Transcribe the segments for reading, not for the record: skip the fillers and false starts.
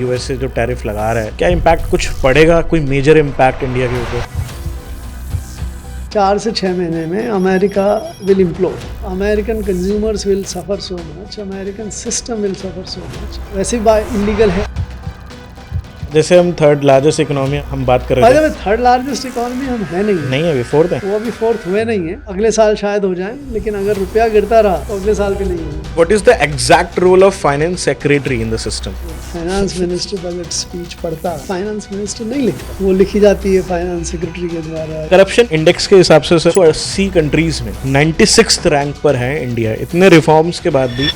US से जो tariff लगा रहा है, क्या इम्पैक्ट कुछ पड़ेगा, कोई मेजर इम्पैक्ट इंडिया के ऊपर? 4 से 6 महीने में America will implode, American consumers will suffer so much, American system will suffer so much. वैसे इलीगल है। जैसे हम थर्ड लार्जेस्ट इकोनॉमी हम बात कर रहे थे, थर्ड लार्जेस्ट इकोनॉमी हम है नहीं है अभी फोर्थ है। वो अभी फोर्थ हुए नहीं है, अगले साल शायद हो जाए, लेकिन अगर रुपया गिरता रहा तो अगले साल भी नहीं होगा। What is the exact role of finance secretary in the system? Finance minister budget speech पढ़ता, फाइनेंस मिनिस्टर नहीं लिखता, वो लिखी जाती है फाइनेंस सेक्रेटरी के द्वारा। करप्शन इंडेक्स के हिसाब से 80 कंट्रीज में 96th रैंक पर है इंडिया। इतने रिफॉर्म्स के बाद भी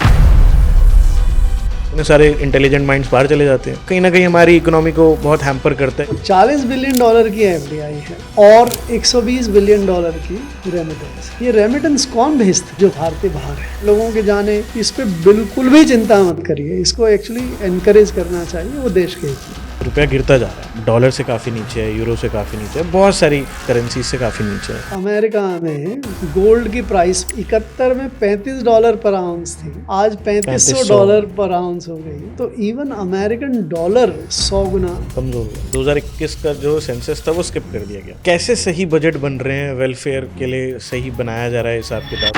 इतने सारे इंटेलिजेंट माइंड्स बाहर चले जाते हैं, कहीं ना कहीं हमारी इकोनॉमी को बहुत हैम्पर करते हैं। $40 बिलियन की एफडीआई है और $120 बिलियन की रेमिटेंस। ये रेमिटेंस कौन भेजता है? जो भारतीय बाहर है। लोगों के जाने, इस पे बिल्कुल भी चिंता मत करिए, इसको एक्चुअली एनकरेज करना चाहिए, वो देश के हित में। रुपया गिरता जा रहा है, डॉलर से काफ़ी नीचे है, यूरो से काफ़ी नीचे है, बहुत सारी करेंसी से काफ़ी नीचे है। अमेरिका में गोल्ड की प्राइस 71 में $35 पर आउंस थी, आज $3500 पर आउंस हो गई। तो इवन अमेरिकन डॉलर 100 गुना कमजोर हो गया। 2021 का जो सेंसस था वो स्किप कर दिया गया। कैसे सही बजट बन रहे हैं, वेलफेयर के लिए सही बनाया जा रहा है हिसाब किताब?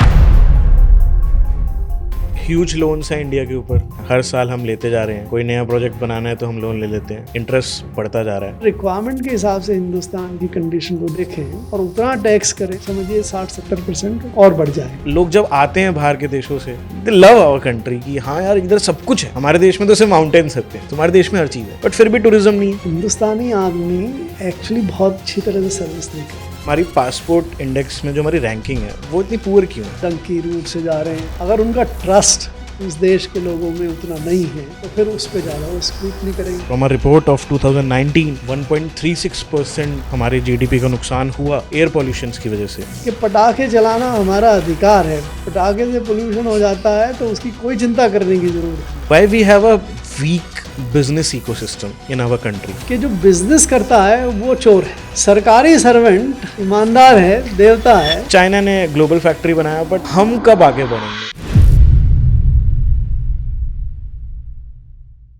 ह्यूज लोन्स हैं इंडिया के ऊपर, हर साल हम लेते जा रहे हैं। कोई नया प्रोजेक्ट बनाना है तो हम लोन ले लेते हैं, इंटरेस्ट बढ़ता जा रहा है। रिक्वायरमेंट के हिसाब से हिंदुस्तान की कंडीशन को देखें और उतना टैक्स करें, समझिए 60-70% और बढ़ जाए। लोग जब आते हैं बाहर के देशों से, दे लव आवर कंट्री कि हाँ यार इधर सब कुछ है। हमारे देश में तो सिर्फ माउंटेन्स होते हैं, तुम्हारे देश में हर चीज़ है, बट फिर भी टूरिज्म नहीं है। हिंदुस्तानी आदमी एक्चुअली बहुत अच्छी तरह से सर्विस देते हैं। हमारी पासपोर्ट इंडेक्स में जो हमारी रैंकिंग है वो इतनी पुअर क्यों है? टंकी रूट से जा रहे हैं, अगर उनका ट्रस्ट उस देश के लोगों में उतना नहीं है तो फिर उस पे ज़्यादा वो स्क्रूटनी करेंगे। फ्रॉम अ रिपोर्ट ऑफ 2019, 1.36% हमारे जीडीपी का नुकसान हुआ एयर पॉल्यूशन की वजह से। कि पटाखे चलाना हमारा अधिकार है, पटाखे से पोल्यूशन हो जाता है तो उसकी कोई चिंता करने की जरूरत नहीं। Why we have a weak business ecosystem in our country? कि जो बिजनेस करता है वो चोर है, सरकारी सर्वेंट ईमानदार है, देवता है। चाइना ने ग्लोबल फैक्ट्री बनाया, बट हम कब आगे बढ़ेंगे?